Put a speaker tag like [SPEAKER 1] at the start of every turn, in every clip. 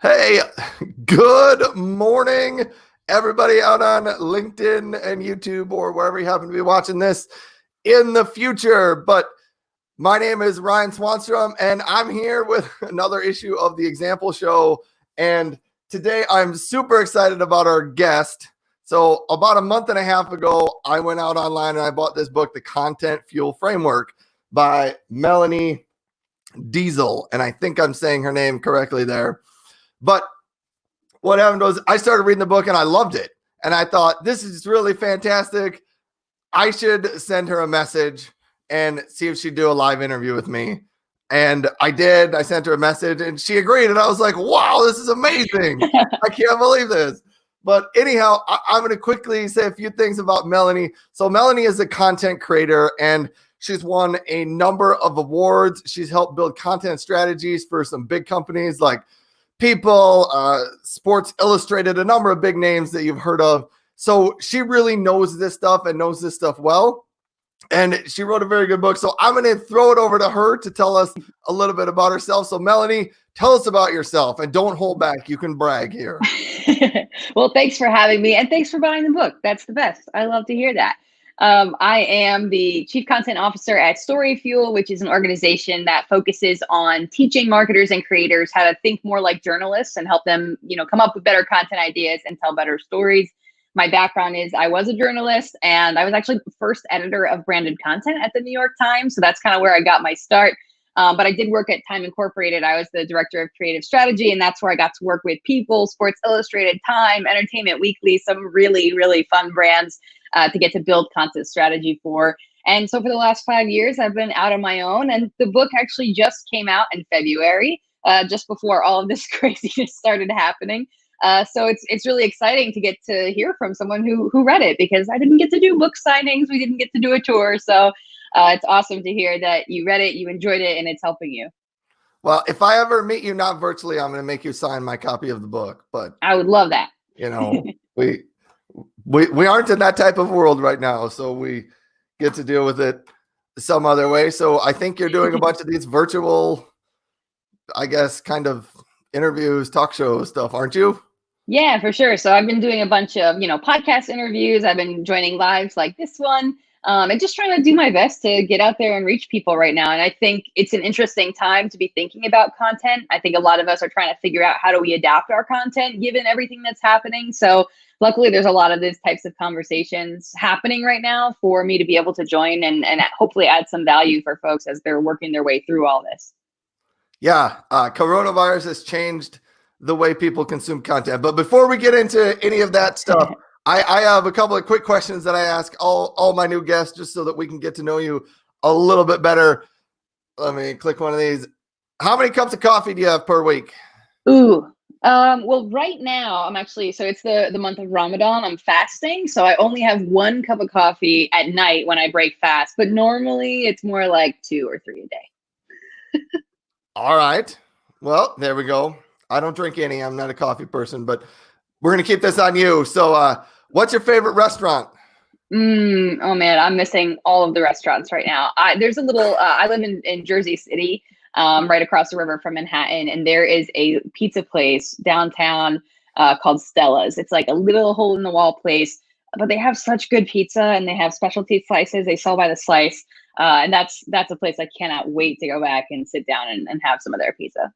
[SPEAKER 1] Hey, good morning, everybody out on LinkedIn and YouTube or wherever you happen to be watching this in the future. But my name is Ryan Swanstrom, and I'm here with another issue of the Example Show. And today I'm super excited about our guest. So about a month and a half ago, I went out online and I bought this book, The Content Fuel Framework by Melanie Diesel. And I think I'm saying her name correctly there. But what happened was I started reading the book and I loved it. And I thought, this is really fantastic. I should send her a message and see if she'd do a live interview with me. And I did. I sent her a message and she agreed. And I was like, wow, this is amazing. I can't believe this. But anyhow, I'm going to quickly say a few things about Melanie. So Melanie is a content creator and she's won a number of awards. She's helped build content strategies for some big companies like People, Sports Illustrated, a number of big names that you've heard of. So she really knows this stuff and knows this stuff well. And she wrote a very good book. So I'm going to throw it over to her to tell us a little bit about herself. So Melanie, tell us about yourself and don't hold back. You can brag here.
[SPEAKER 2] Well, thanks for having me and thanks for buying the book. That's the best. I love to hear that. I am the Chief Content Officer at Story Fuel, which is an organization that focuses on teaching marketers and creators how to think more like journalists and help them, come up with better content ideas and tell better stories. My background is I was a journalist and I was actually the first editor of branded content at the New York Times. So that's kind of where I got my start. But I did work at Time Incorporated. I was the director of creative strategy, and that's where I got to work with People, Sports Illustrated, Time, Entertainment Weekly, some really, really fun brands to get to build content strategy for. And so for the last 5 years, I've been out on my own. And the book actually just came out in February, just before all of this craziness started happening. So it's really exciting to get to hear from someone who read it, because I didn't get to do book signings. We didn't get to do a tour. So it's awesome to hear that you read it, you enjoyed it, and it's helping you.
[SPEAKER 1] Well, if I ever meet you, not virtually, I'm going to make you sign my copy of the book. But
[SPEAKER 2] I would love that.
[SPEAKER 1] We aren't in that type of world right now, so we get to deal with it some other way. So I think you're doing a bunch of these virtual, I guess, kind of interviews, talk show stuff, aren't you?
[SPEAKER 2] Yeah, for sure. So I've been doing a bunch of, podcast interviews. I've been joining lives like this one. And just trying to do my best to get out there and reach people right now. And I think it's an interesting time to be thinking about content. I think a lot of us are trying to figure out how do we adapt our content given everything that's happening. So luckily, there's a lot of these types of conversations happening right now for me to be able to join and hopefully add some value for folks as they're working their way through all this.
[SPEAKER 1] Yeah, coronavirus has changed the way people consume content. But before we get into any of that stuff, I have a couple of quick questions that I ask all my new guests just so that we can get to know you a little bit better. Let me click one of these. How many cups of coffee do you have per week?
[SPEAKER 2] Well, right now I'm actually, so it's the month of Ramadan. I'm fasting. So I only have 1 cup of coffee at night when I break fast, but normally it's more like 2 or 3 a day.
[SPEAKER 1] All right. Well, there we go. I don't drink any. I'm not a coffee person, but we're going to keep this on you. So what's your favorite restaurant?
[SPEAKER 2] Oh man, I'm missing all of the restaurants right now. There's a little, I live in Jersey City, right across the river from Manhattan. And there is a pizza place downtown called Stella's. It's like a little hole in the wall place, but they have such good pizza and they have specialty slices. They sell by the slice. And that's a place I cannot wait to go back and sit down and have some of their pizza.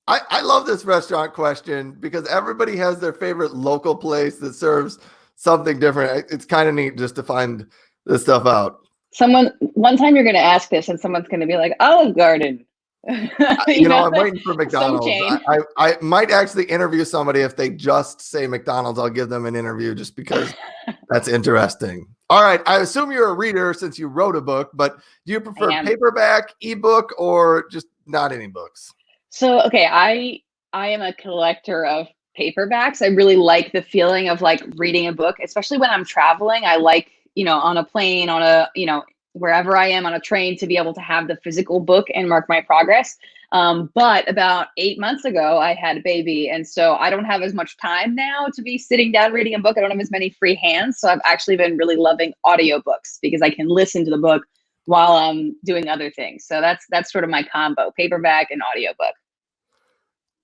[SPEAKER 1] I love this restaurant question because everybody has their favorite local place that serves something different. It's kind of neat just to find this stuff out.
[SPEAKER 2] One time you're going to ask this and someone's going to be like, Olive Garden.
[SPEAKER 1] I'm waiting for McDonald's. I might actually interview somebody if they just say McDonald's. I'll give them an interview just because that's interesting. All right. I assume you're a reader since you wrote a book, but do you prefer paperback, ebook, or just not any books?
[SPEAKER 2] So, okay, I am a collector of paperbacks. I really like the feeling of like reading a book, especially when I'm traveling. I like, on a plane, on a, wherever I am on a train to be able to have the physical book and mark my progress. But about 8 months ago, I had a baby. And so I don't have as much time now to be sitting down reading a book. I don't have as many free hands. So I've actually been really loving audiobooks because I can listen to the book while I'm doing other things. So that's sort of my combo, paperback and audiobook.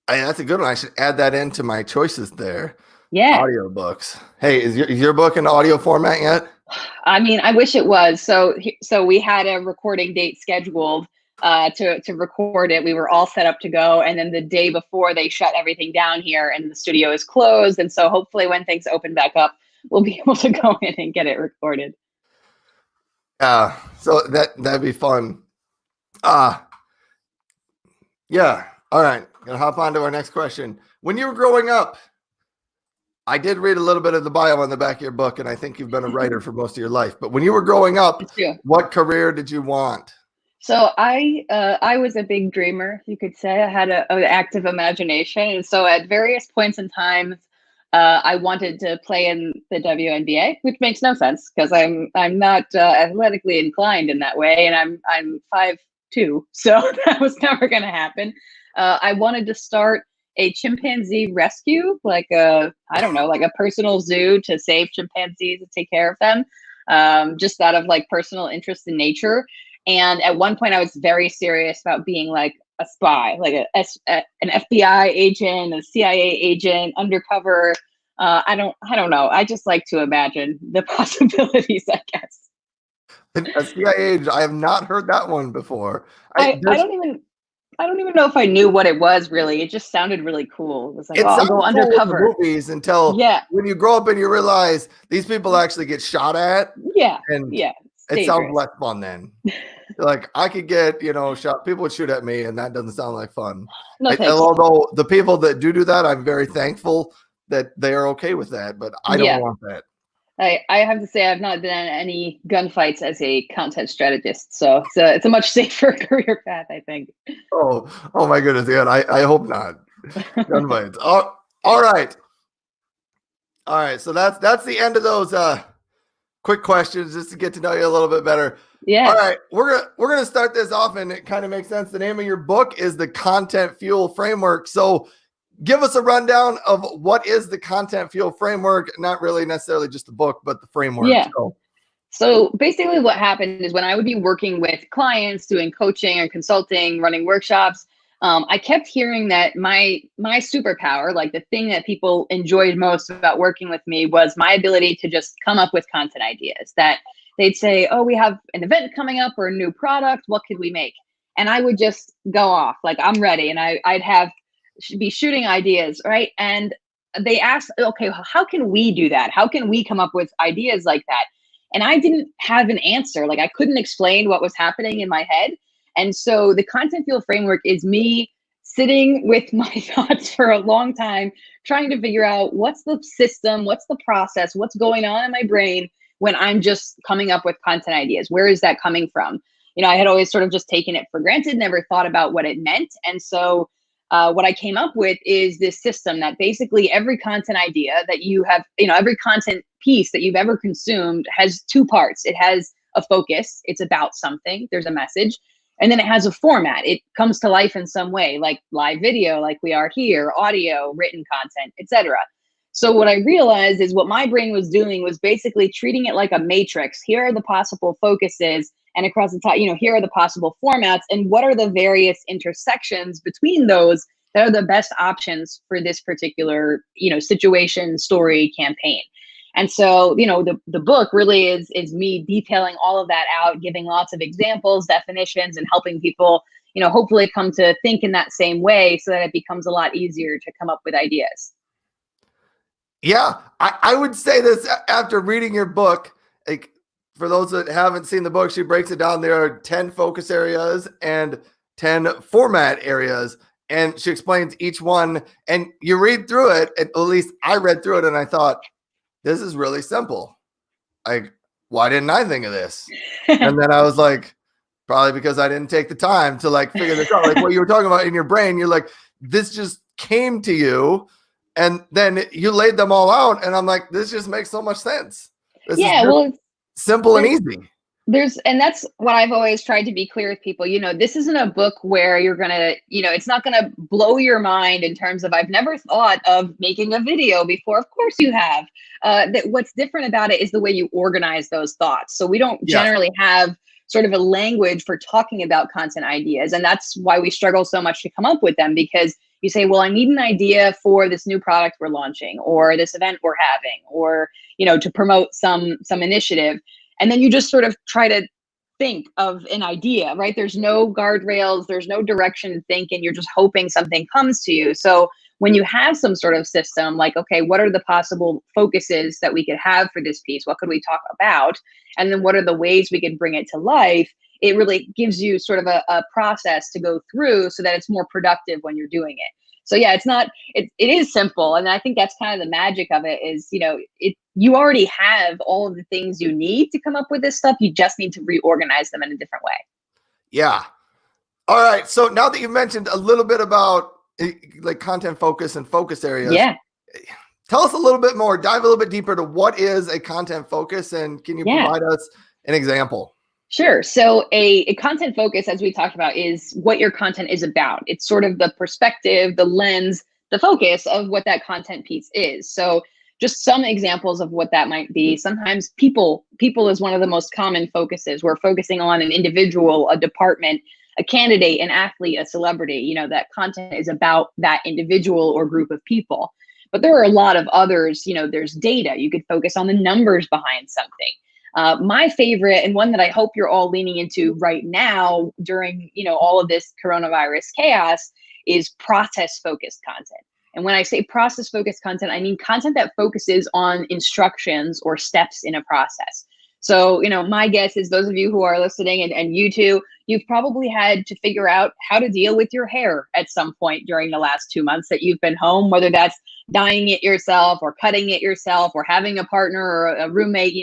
[SPEAKER 1] That's a good one. I should add that into my choices there.
[SPEAKER 2] Yeah.
[SPEAKER 1] Audiobooks. Hey, is your book in audio format yet?
[SPEAKER 2] I mean, I wish it was. So we had a recording date scheduled to record it. We were all set up to go, and then the day before they shut everything down here, and the studio is closed. And so hopefully, when things open back up, we'll be able to go in and get it recorded.
[SPEAKER 1] So that'd be fun. Yeah. All right. Gonna hop on to our next question. When you were growing up, I did read a little bit of the bio on the back of your book, and I think you've been a writer for most of your life. But when you were growing up, what career did you want?
[SPEAKER 2] So I was a big dreamer, you could say. I had an active imagination, and so at various points in time, I wanted to play in the WNBA, which makes no sense because I'm not athletically inclined in that way, and I'm 5'2", so that was never going to happen. I wanted to start a chimpanzee rescue, like a personal zoo to save chimpanzees and take care of them, just out of like personal interest in nature. And at one point I was very serious about being like a spy, like an FBI agent, a CIA agent, undercover. I don't know. I just like to imagine the possibilities, I guess.
[SPEAKER 1] A CIA agent. I have not heard that one before.
[SPEAKER 2] I don't even know if I knew what it was really. It just sounded really cool. It was like, I'll go undercover.
[SPEAKER 1] Cool with the movies until when you grow up and you realize these people actually get shot at.
[SPEAKER 2] Yeah.
[SPEAKER 1] And
[SPEAKER 2] yeah.
[SPEAKER 1] It sounds less fun then. Like I could get, shot. People would shoot at me, and that doesn't sound like fun.
[SPEAKER 2] No,
[SPEAKER 1] although the people that do that, I'm very thankful that they are okay with that. But I don't want that.
[SPEAKER 2] I have to say I've not done any gunfights as a content strategist, so it's a much safer career path, I think.
[SPEAKER 1] Oh my goodness, God! I hope not. Gunfights. All right. So that's the end of those quick questions, just to get to know you a little bit better.
[SPEAKER 2] Yeah.
[SPEAKER 1] All right, we're gonna start this off, and it kind of makes sense. The name of your book is the Content Fuel Framework. So give us a rundown of what is the Content Fuel Framework, not really necessarily just the book, but the framework.
[SPEAKER 2] Yeah. So basically what happened is when I would be working with clients, doing coaching and consulting, running workshops, I kept hearing that my superpower, like the thing that people enjoyed most about working with me, was my ability to just come up with content ideas. That they'd say, oh, we have an event coming up or a new product. What could we make? And I would just go off like, I'm ready. And I'd be shooting ideas, right? And they asked, okay, how can we do that? How can we come up with ideas like that? And I didn't have an answer. Like I couldn't explain what was happening in my head. And so the Content Fuel Framework is me sitting with my thoughts for a long time, trying to figure out what's the system, what's the process, what's going on in my brain when I'm just coming up with content ideas. Where is that coming from? I had always sort of just taken it for granted, never thought about what it meant. And so what I came up with is this system that basically every content idea that you have, every content piece that you've ever consumed has two parts. It has a focus. It's about something. There's a message. And then it has a format. It comes to life in some way, like live video, like we are here, audio, written content, etc. So what I realized is what my brain was doing was basically treating it like a matrix. Here are the possible focuses, and across the top, here are the possible formats, and what are the various intersections between those that are the best options for this particular, situation, story, campaign. And so, the book really is me detailing all of that out, giving lots of examples, definitions, and helping people, hopefully come to think in that same way so that it becomes a lot easier to come up with ideas.
[SPEAKER 1] Yeah, I would say this after reading your book. Like, for those that haven't seen the book, she breaks it down. There are 10 focus areas and 10 format areas, and she explains each one. And you read through it, at least I read through it, and I thought, this is really simple. Like, why didn't I think of this? And then I was like, probably because I didn't take the time to like figure this out. Like what you were talking about in your brain, you're like, this just came to you. And then you laid them all out, and I'm like, this just makes so much sense. This is simple and easy.
[SPEAKER 2] And that's what I've always tried to be clear with people. This isn't a book where you're gonna, it's not gonna blow your mind in terms of I've never thought of making a video before. Of course you have. That what's different about it is the way you organize those thoughts. So we don't generally have sort of a language for talking about content ideas, and that's why we struggle so much to come up with them, because You say, well, I need an idea for this new product we're launching, or this event we're having, or, to promote some initiative. And then you just sort of try to think of an idea, right? There's no guardrails, there's no direction to think, and you're just hoping something comes to you. So when you have some sort of system, like, okay, what are the possible focuses that we could have for this piece? What could we talk about? And then what are the ways we could bring it to life? It really gives you sort of a process to go through so that it's more productive when you're doing it. So yeah, it is simple. And I think that's kind of the magic of it is, you already have all of the things you need to come up with this stuff. You just need to reorganize them in a different way.
[SPEAKER 1] Yeah. All right. So now that you mentioned a little bit about like content focus and focus areas,
[SPEAKER 2] yeah,
[SPEAKER 1] tell us a little bit more, dive a little bit deeper to what is a content focus, and can you provide us an example?
[SPEAKER 2] Sure. So a content focus, as we talked about, is what your content is about. It's sort of the perspective, the lens, the focus of what that content piece is. So just some examples of what that might be. Sometimes people is one of the most common focuses. We're focusing on an individual, a department, a candidate, an athlete, a celebrity. That content is about that individual or group of people. But there are a lot of others. There's data. You could focus on the numbers behind something. My favorite, and one that I hope you're all leaning into right now during, all of this coronavirus chaos, is process-focused content. And when I say process-focused content, I mean content that focuses on instructions or steps in a process. So, my guess is those of you who are listening, and you too, you've probably had to figure out how to deal with your hair at some point during the last 2 months that you've been home, whether that's dyeing it yourself or cutting it yourself or having a partner or a roommate,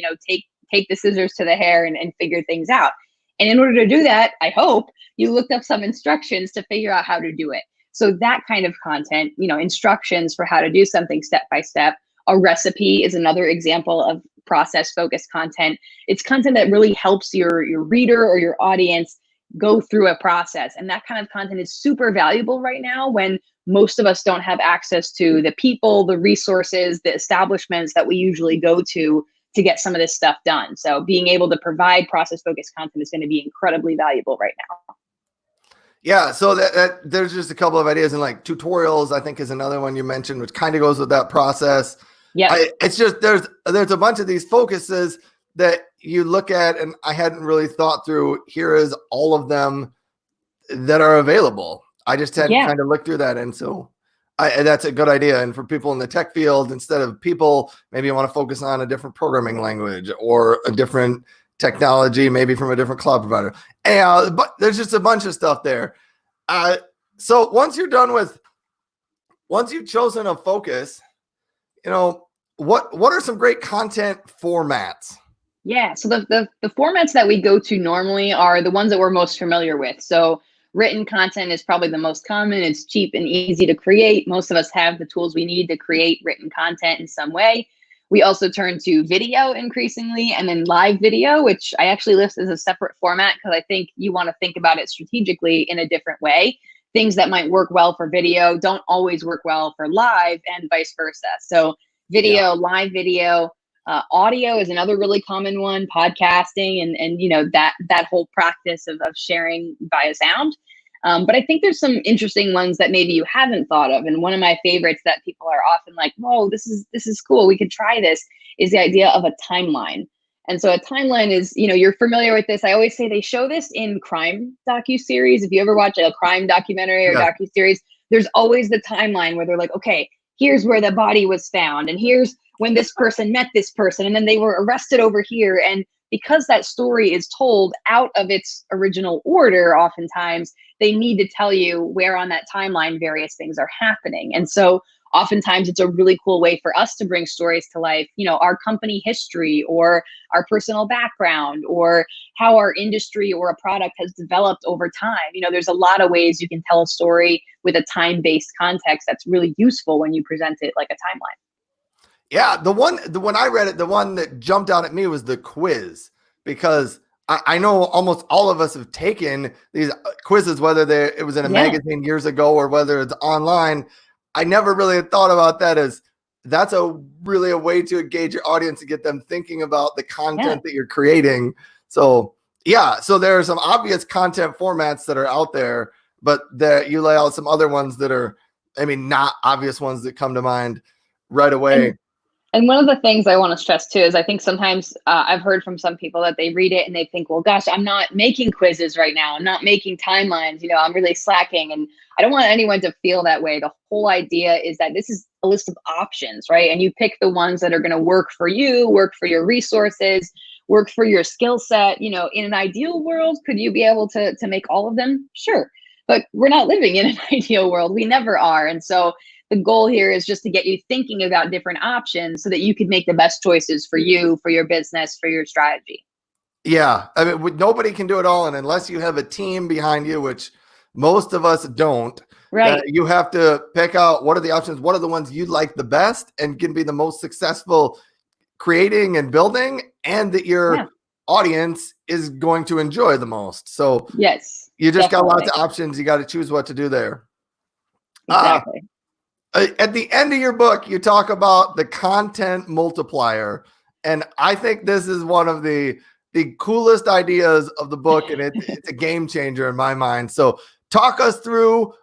[SPEAKER 2] take the scissors to the hair and figure things out. And in order to do that, I hope you looked up some instructions to figure out how to do it. So that kind of content, instructions for how to do something step by step. A recipe is another example of process-focused content. It's content that really helps your reader or your audience go through a process. And that kind of content is super valuable right now when most of us don't have access to the people, the resources, the establishments that we usually go to get some of this stuff done. So being able to provide process-focused content is going to be incredibly valuable right now.
[SPEAKER 1] Yeah, so that there's just a couple of ideas, and like tutorials, I think, is another one you mentioned, which kind of goes with that process. Yeah, it's just there's a bunch of these focuses that you look at, and I hadn't really thought through. Here is all of them that are available. I just had to kind of look through that, and so that's a good idea. And for people in the tech field, instead of people, maybe you want to focus on a different programming language or a different technology, maybe from a different cloud provider. But there's just a bunch of stuff there. So once you've chosen a focus, what are some great content formats?
[SPEAKER 2] Yeah, so the formats that we go to normally are the ones that we're most familiar with. So written content is probably the most common. It's cheap and easy to create. Most of us have the tools we need to create written content in some way. We also turn to video increasingly, and then live video, which I actually list as a separate format because I think you want to think about it strategically in a different way. Things that might work well for video don't always work well for live, and vice versa. So video, live video, audio is another really common one, podcasting, and that whole practice of sharing via sound. But I think there's some interesting ones that maybe you haven't thought of. And one of my favorites that people are often like, whoa, this is cool, we could try this, is the idea of a timeline. And so a timeline is, you're familiar with this. I always say they show this in crime docuseries. If you ever watch a crime documentary or docuseries, there's always the timeline where they're like, okay, here's where the body was found, and here's when this person met this person, and then they were arrested over here. And because that story is told out of its original order, oftentimes they need to tell you where on that timeline various things are happening. And so oftentimes it's a really cool way for us to bring stories to life, our company history or our personal background or how our industry or a product has developed over time. There's a lot of ways you can tell a story with a time-based context that's really useful when you present it like a timeline.
[SPEAKER 1] Yeah, the one I read it, the one that jumped out at me was the quiz, because I know almost all of us have taken these quizzes, whether it was in a magazine years ago or whether it's online. I never really had thought about that as that's really a way to engage your audience and get them thinking about the content that you're creating. So so there are some obvious content formats that are out there, but that you lay out some other ones that are I mean, not obvious ones that come to mind right away.
[SPEAKER 2] And one of the things I want to stress too is I think sometimes I've heard from some people that they read it and they think, well, gosh, I'm not making quizzes right now. I'm not making timelines. I'm really slacking. And I don't want anyone to feel that way. The whole idea is that this is a list of options, right? And you pick the ones that are going to work for you, work for your resources, work for your skill set. In an ideal world, could you be able to make all of them? Sure. But we're not living in an ideal world. We never are. And so the goal here is just to get you thinking about different options so that you could make the best choices for you, for your business, for your strategy.
[SPEAKER 1] Yeah. I mean, nobody can do it all. And unless you have a team behind you, which most of us don't,
[SPEAKER 2] right?
[SPEAKER 1] You have to pick out what are the options, what are the ones you like the best and can be the most successful creating and building, and that your audience is going to enjoy the most. So
[SPEAKER 2] yes,
[SPEAKER 1] you just got lots of options. You got to choose what to do there.
[SPEAKER 2] Exactly.
[SPEAKER 1] At the end of your book, you talk about the content multiplier. And I think this is one of the coolest ideas of the book. And it's a game changer in my mind. So walk us through,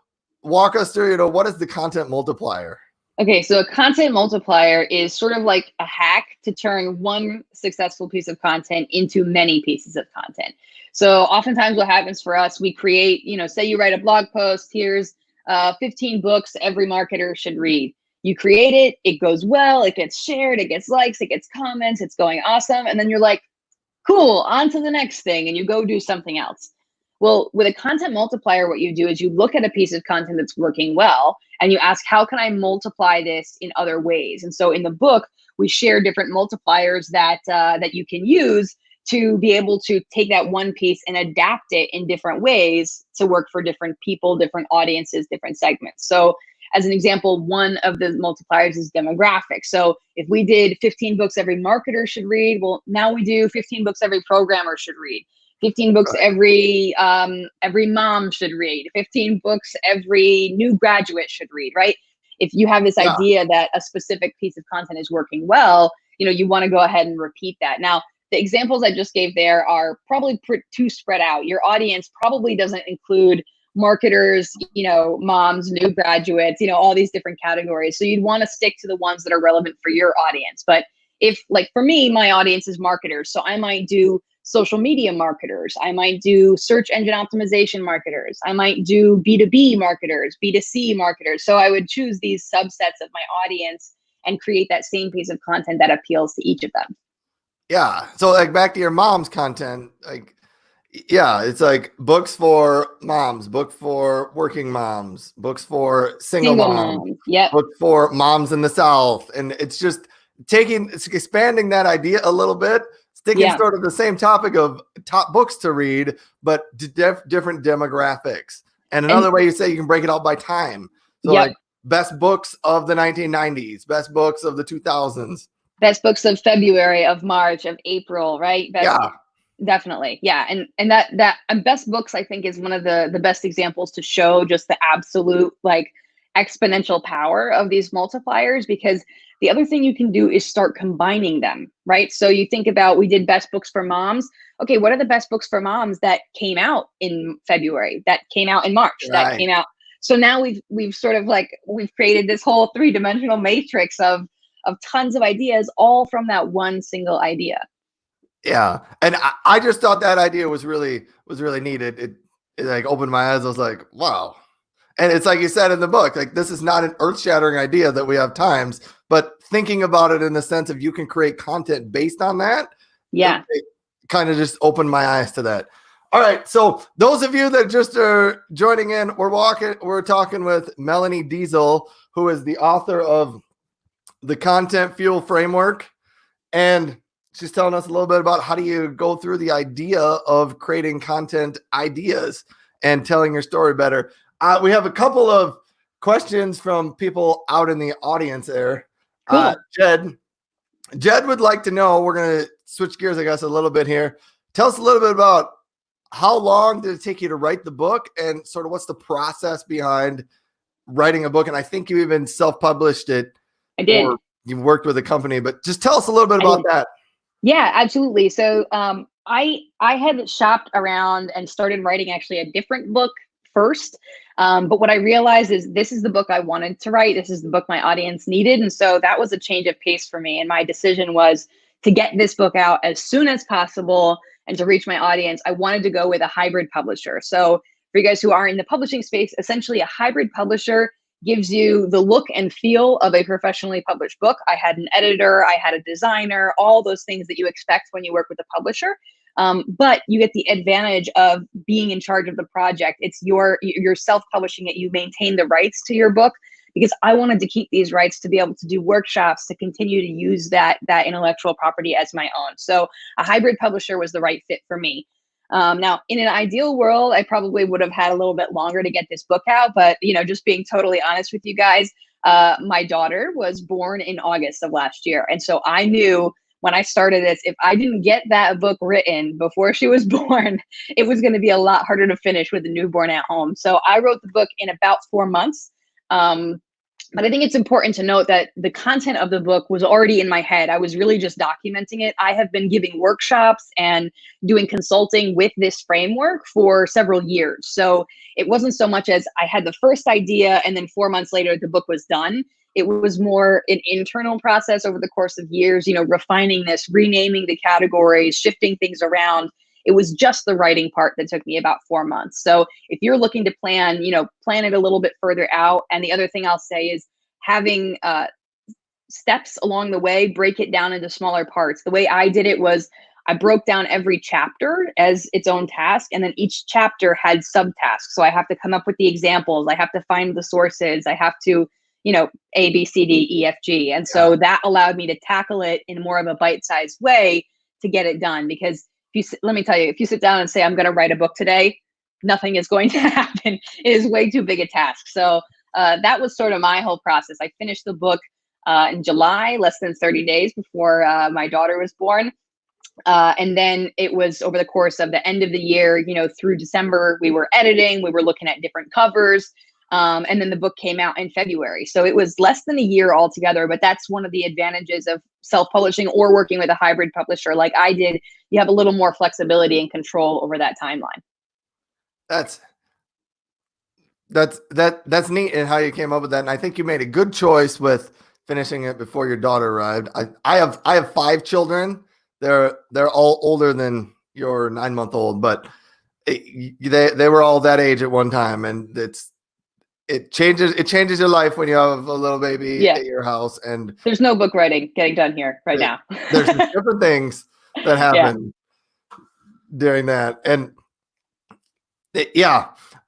[SPEAKER 1] what is the content multiplier?
[SPEAKER 2] Okay, so a content multiplier is sort of like a hack to turn one successful piece of content into many pieces of content. So oftentimes what happens for us, we create, say you write a blog post, here's 15 books every marketer should read. You create it, it goes well, it gets shared, it gets likes, it gets comments, it's going awesome. And then you're like, cool, on to the next thing. And you go do something else. Well, with a content multiplier, what you do is you look at a piece of content that's working well and you ask, how can I multiply this in other ways? And so in the book, we share different multipliers that you can use to be able to take that one piece and adapt it in different ways to work for different people, different audiences, different segments. So as an example, one of the multipliers is demographic. So if we did 15 books every marketer should read, well, now we do 15 books every programmer should read. 15 books every mom should read. 15 books every new graduate should read, right? If you have this idea that a specific piece of content is working well, you want to go ahead and repeat that. Now, the examples I just gave there are probably too spread out. Your audience probably doesn't include marketers, moms, new graduates, all these different categories. So you'd want to stick to the ones that are relevant for your audience. But if, like for me, my audience is marketers, so I might do social media marketers, I might do search engine optimization marketers, I might do B2B marketers, B2C marketers. So I would choose these subsets of my audience and create that same piece of content that appeals to each of them.
[SPEAKER 1] Yeah. So like back to your mom's content, like, yeah, it's like books for moms, book for working moms, books for single moms, book for moms in the South. And it's just expanding that idea a little bit, sticking sort of the same topic of top books to read, but different demographics. And another way you say you can break it out by time. So like best books of the 1990s, best books of the 2000s.
[SPEAKER 2] Best books of February, of March, of April, right? Definitely. Yeah. And that best books, I think, is one of the best examples to show just the absolute like exponential power of these multipliers, because the other thing you can do is start combining them, right? So you think about, we did best books for moms. Okay, what are the best books for moms that came out in February, that came out in March, that came out? So now we've sort of like, we've created this whole three-dimensional matrix of tons of ideas, all from that one single idea.
[SPEAKER 1] Yeah. And I just thought that idea was really needed. It like opened my eyes. I was like, wow. And it's like you said in the book, like this is not an earth-shattering idea that we have times, but thinking about it in the sense of you can create content based on that.
[SPEAKER 2] Yeah.
[SPEAKER 1] It kind of just opened my eyes to that. All right. So those of you that just are joining in, we're talking with Melanie Diesel, who is the author of the Content Fuel Framework. And she's telling us a little bit about how do you go through the idea of creating content ideas and telling your story better. We have a couple of questions from people out in the audience there.
[SPEAKER 2] Cool.
[SPEAKER 1] Jed would like to know, we're going to switch gears, I guess, a little bit here. Tell us a little bit about how long did it take you to write the book and sort of what's the process behind writing a book? And I think you even self-published it.
[SPEAKER 2] I did.
[SPEAKER 1] Or you worked with a company, but just tell us a little bit about that.
[SPEAKER 2] Yeah, absolutely. So I had shopped around and started writing actually a different book first. But what I realized is this is the book I wanted to write. This is the book my audience needed. And so that was a change of pace for me. And my decision was to get this book out as soon as possible and to reach my audience. I wanted to go with a hybrid publisher. So for you guys who are in the publishing space, essentially a hybrid publisher gives you the look and feel of a professionally published book. I had an editor, I had a designer, all those things that you expect when you work with a publisher. But you get the advantage of being in charge of the project. It's you're self-publishing it. You maintain the rights to your book, because I wanted to keep these rights to be able to do workshops, to continue to use that intellectual property as my own. So a hybrid publisher was the right fit for me. Now, in an ideal world, I probably would have had a little bit longer to get this book out. But, just being totally honest with you guys, my daughter was born in August of last year. And so I knew when I started this, if I didn't get that book written before she was born, it was going to be a lot harder to finish with a newborn at home. So I wrote the book in about 4 months. But I think it's important to note that the content of the book was already in my head. I was really just documenting it. I have been giving workshops and doing consulting with this framework for several years. So it wasn't so much as I had the first idea and then 4 months later, the book was done. It was more an internal process over the course of years, refining this, renaming the categories, shifting things around. It was just the writing part that took me about 4 months. So if you're looking to plan, plan it a little bit further out. And the other thing I'll say is having steps along the way, break it down into smaller parts. The way I did it was I broke down every chapter as its own task, and then each chapter had subtasks. So I have to come up with the examples. I have to find the sources. I have to, A, B, C, D, E, F, G. And so that allowed me to tackle it in more of a bite-sized way to get it done. Because let me tell you, if you sit down and say, I'm going to write a book today, nothing is going to happen. It is way too big a task. So that was sort of my whole process. I finished the book in July, less than 30 days before my daughter was born. And then it was over the course of the end of the year, through December, we were editing, we were looking at different covers. And then the book came out in February. So it was less than a year altogether, but that's one of the advantages of self-publishing or working with a hybrid publisher like I did. You have a little more flexibility and control over that timeline.
[SPEAKER 1] That's neat in how you came up with that. And I think you made a good choice with finishing it before your daughter arrived. I have 5 children. They're all older than your 9-month-old, but they were all that age at one time, and it changes your life when you have a little baby at your house. And
[SPEAKER 2] there's no book writing getting done here right now.
[SPEAKER 1] There's different things that happen during that. And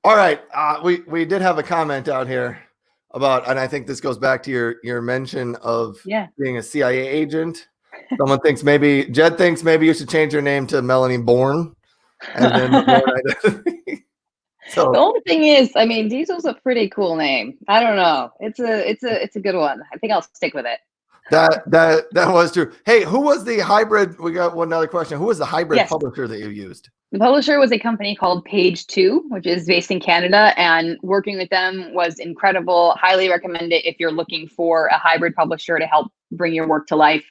[SPEAKER 1] all right. We did have a comment out here about, and I think this goes back to your mention of being a CIA agent. Someone thinks Jed thinks maybe you should change your name to Melanie Bourne. And then So
[SPEAKER 2] the only thing is, Diesel's a pretty cool name. I don't know. It's a good one. I think I'll stick with it.
[SPEAKER 1] That was true. Hey, who was the hybrid? We got one other question. Who was the hybrid publisher that you used?
[SPEAKER 2] The publisher was a company called Page 2, which is based in Canada, and working with them was incredible. Highly recommend it if you're looking for a hybrid publisher to help bring your work to life.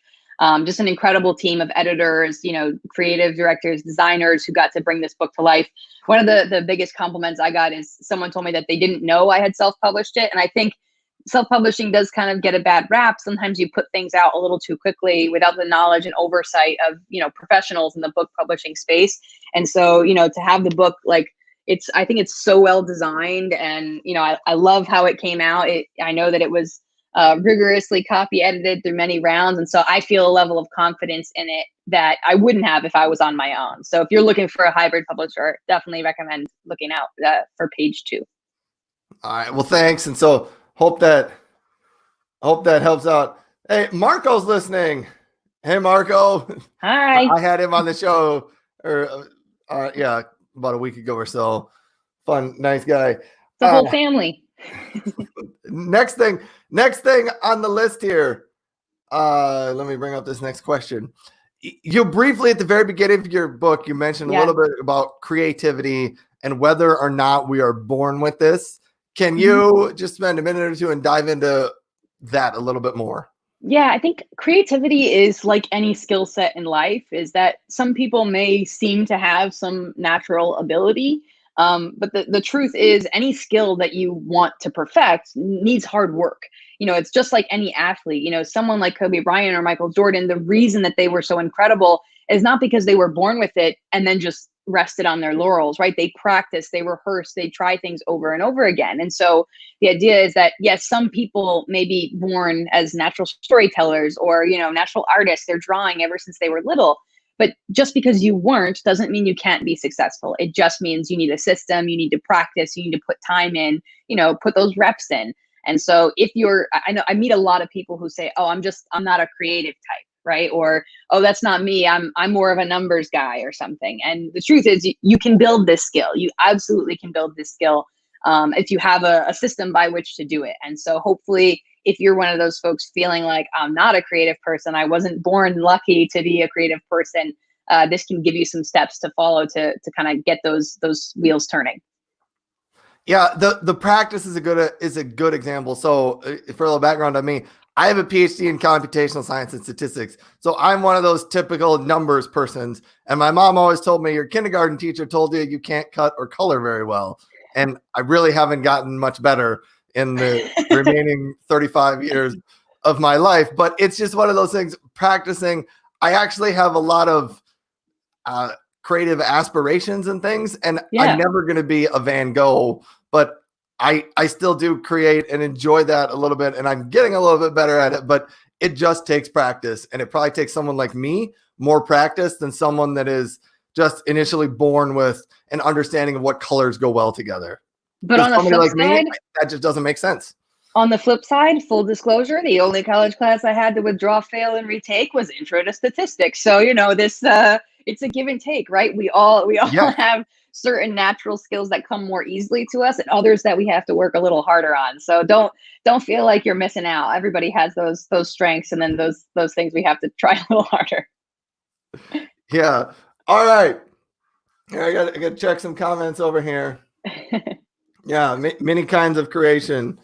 [SPEAKER 2] Just an incredible team of editors, creative directors, designers who got to bring this book to life. One of the biggest compliments I got is someone told me that they didn't know I had self-published it. And I think self-publishing does kind of get a bad rap. Sometimes you put things out a little too quickly without the knowledge and oversight of, professionals in the book publishing space. And so, to have the book, I think it's so well designed, and, I love how it came out. I know that it was rigorously copy edited through many rounds. And so I feel a level of confidence in it that I wouldn't have if I was on my own. So if you're looking for a hybrid publisher, definitely recommend looking out for Page 2.
[SPEAKER 1] All right. Well, thanks. And so hope that helps out. Hey, Marco's listening. Hey, Marco.
[SPEAKER 2] Hi.
[SPEAKER 1] I had him on the show about a week ago or so. Fun, nice guy.
[SPEAKER 2] The whole family.
[SPEAKER 1] Next thing on the list here. Let me bring up this next question. You briefly at the very beginning of your book, you mentioned a little bit about creativity and whether or not we are born with this. Can you just spend a minute or two and dive into that a little bit more?
[SPEAKER 2] Yeah, I think creativity is like any skill set in life, is that some people may seem to have some natural ability. But the truth is, any skill that you want to perfect needs hard work. It's just like any athlete. Someone like Kobe Bryant or Michael Jordan, the reason that they were so incredible is not because they were born with it and then just rested on their laurels, right? They practice, they rehearse, they try things over and over again. And so the idea is that, yes, some people may be born as natural storytellers or, natural artists. They're drawing ever since they were little. But just because you weren't doesn't mean you can't be successful. It just means you need a system, you need to practice, you need to put time in, put those reps in. And so if I know I meet a lot of people who say, oh, I'm not a creative type, right? Or, oh, that's not me. I'm more of a numbers guy or something. And the truth is you can build this skill. You absolutely can build this skill if you have a system by which to do it. And so hopefully if you're one of those folks feeling like I'm not a creative person, I wasn't born lucky to be a creative person, this can give you some steps to follow to kind of get those wheels turning.
[SPEAKER 1] Yeah, the practice is a good example. So for a little background on me, I have a PhD in computational science and statistics. So I'm one of those typical numbers persons. And my mom always told me, your kindergarten teacher told you can't cut or color very well. And I really haven't gotten much better in the remaining 35 years of my life. But it's just one of those things, practicing. I actually have a lot of creative aspirations and things, and I'm never going to be a Van Gogh, but I still do create and enjoy that a little bit, and I'm getting a little bit better at it, but it just takes practice, and it probably takes someone like me more practice than someone that is just initially born with an understanding of what colors go well together.
[SPEAKER 2] But on the flip side,
[SPEAKER 1] that just doesn't make sense.
[SPEAKER 2] On the flip side, full disclosure, the only college class I had to withdraw, fail, and retake was Intro to Statistics. So, this it's a give and take, right? We all have certain natural skills that come more easily to us and others that we have to work a little harder on. So don't feel like you're missing out. Everybody has those strengths and then those things we have to try a little harder.
[SPEAKER 1] Yeah. All right. I got to check some comments over here. Yeah, many kinds of creation.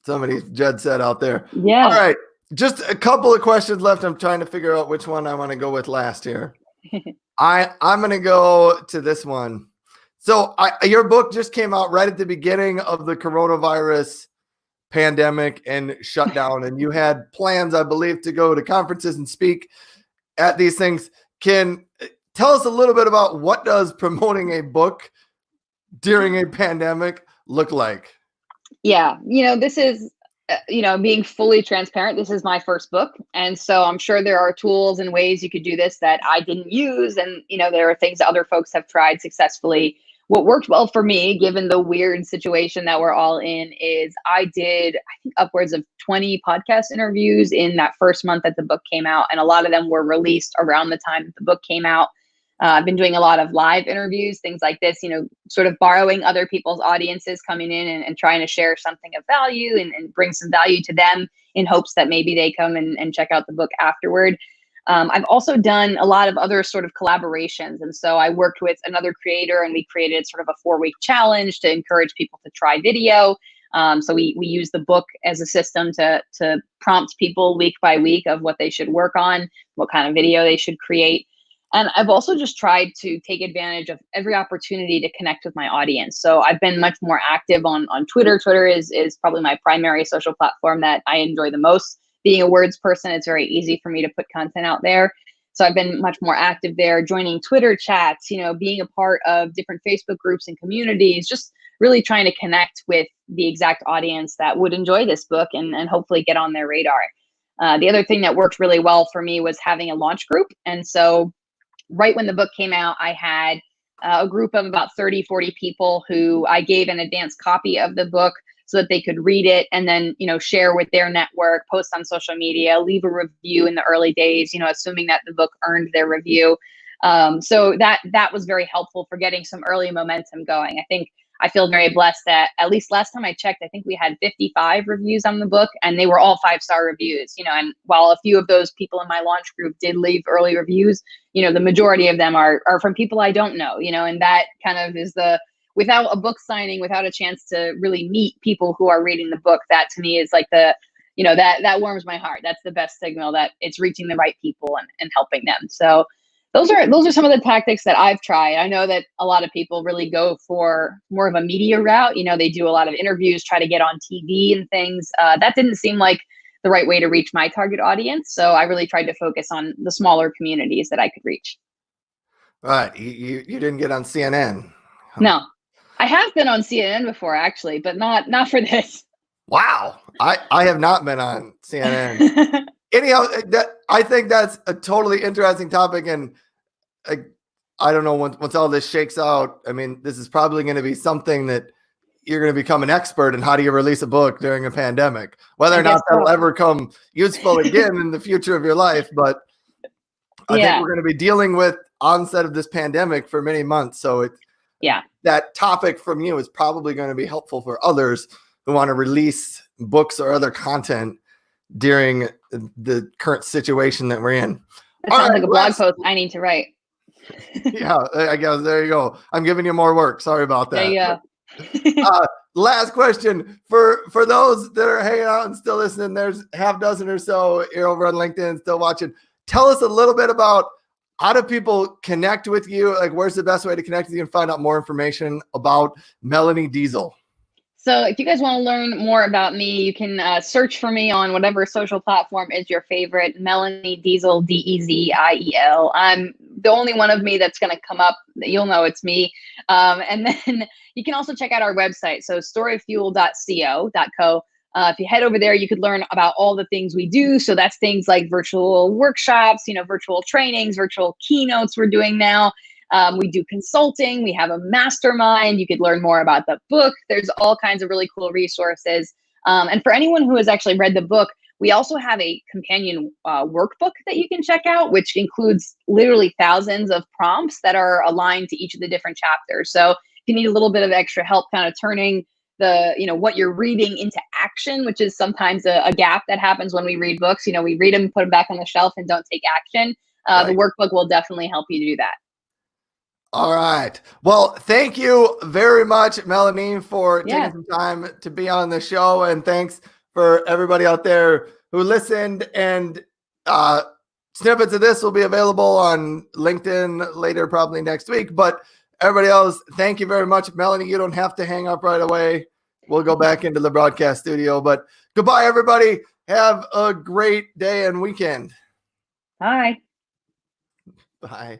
[SPEAKER 1] Somebody Jed said out there.
[SPEAKER 2] Yeah.
[SPEAKER 1] All right. Just a couple of questions left. I'm trying to figure out which one I want to go with last here. I'm going to go to this one. So your book just came out right at the beginning of the coronavirus pandemic and shutdown, and you had plans, I believe, to go to conferences and speak at these things. Can tell us a little bit about what does promoting a book during a pandemic look like?
[SPEAKER 2] Yeah, this is, being fully transparent. This is my first book. And so I'm sure there are tools and ways you could do this that I didn't use. And, there are things that other folks have tried successfully. What worked well for me, given the weird situation that we're all in, is I did, I think, upwards of 20 podcast interviews in that first month that the book came out. And a lot of them were released around the time that the book came out. I've been doing a lot of live interviews, things like this, sort of borrowing other people's audiences, coming in and trying to share something of value and bring some value to them in hopes that maybe they come and check out the book afterward. I've also done a lot of other sort of collaborations. And so I worked with another creator and we created sort of a 4-week challenge to encourage people to try video. So we use the book as a system to prompt people week by week of what they should work on, what kind of video they should create. And I've also just tried to take advantage of every opportunity to connect with my audience. So I've been much more active on Twitter. Twitter is probably my primary social platform that I enjoy the most. Being a words person, it's very easy for me to put content out there. So I've been much more active there, joining Twitter chats, being a part of different Facebook groups and communities, just really trying to connect with the exact audience that would enjoy this book and hopefully get on their radar. The other thing that worked really well for me was having a launch group. And so right when the book came out, I had a group of about 30, 40 people who I gave an advanced copy of the book so that they could read it and then, share with their network, post on social media, leave a review in the early days, assuming that the book earned their review. So that was very helpful for getting some early momentum going. I feel very blessed that at least last time I checked, I think we had 55 reviews on the book and they were all 5-star reviews, and while a few of those people in my launch group did leave early reviews, the majority of them are from people I don't know, and that kind of is without a book signing, without a chance to really meet people who are reading the book, that to me is like that warms my heart. That's the best signal that it's reaching the right people and helping them. So those are some of the tactics that I've tried. I know that a lot of people really go for more of a media route. They do a lot of interviews, try to get on TV and things. That didn't seem like the right way to reach my target audience. So I really tried to focus on the smaller communities that I could reach.
[SPEAKER 1] All right. You didn't get on CNN.
[SPEAKER 2] No, I have been on CNN before, actually, but not for this.
[SPEAKER 1] Wow. I have not been on CNN. Anyhow, I think that's a totally interesting topic. And I don't know once all this shakes out. I mean, this is probably going to be something that you're going to become an expert in. How do you release a book during a pandemic? Whether or not that'll ever come useful again in the future of your life. But I think we're going to be dealing with onset of this pandemic for many months. So that topic from you is probably going to be helpful for others who want to release books or other content during the current situation that we're in.
[SPEAKER 2] That sounds like a blog post I need to write.
[SPEAKER 1] Yeah, I guess there you go. I'm giving you more work. Sorry about that.
[SPEAKER 2] There you go.
[SPEAKER 1] Last question for those that are hanging out and still listening. There's half dozen or so here over on LinkedIn still watching. Tell us a little bit about how do people connect with you? Like, where's the best way to connect with you and find out more information about Melanie Diesel?
[SPEAKER 2] So if you guys want to learn more about me, you can search for me on whatever social platform is your favorite. Melanie Diesel, Deziel. I'm the only one of me that's going to come up. You'll know it's me. And then you can also check out our website. So storyfuel.co. If you head over there, you could learn about all the things we do. So that's things like virtual workshops, virtual trainings, virtual keynotes we're doing now. We do consulting. We have a mastermind. You could learn more about the book. There's all kinds of really cool resources. And for anyone who has actually read the book, we also have a companion workbook that you can check out, which includes literally thousands of prompts that are aligned to each of the different chapters. So if you need a little bit of extra help kind of turning what you're reading into action, which is sometimes a gap that happens when we read books. We read them, put them back on the shelf and don't take action. Right. The workbook will definitely help you do that.
[SPEAKER 1] All right. Well, thank you very much, Melanie, for taking some time to be on the show. And thanks for everybody out there who listened. And snippets of this will be available on LinkedIn later, probably next week. But everybody else, thank you very much. Melanie, you don't have to hang up right away. We'll go back into the broadcast studio. But goodbye, everybody. Have a great day and weekend.
[SPEAKER 2] Bye.
[SPEAKER 1] Bye.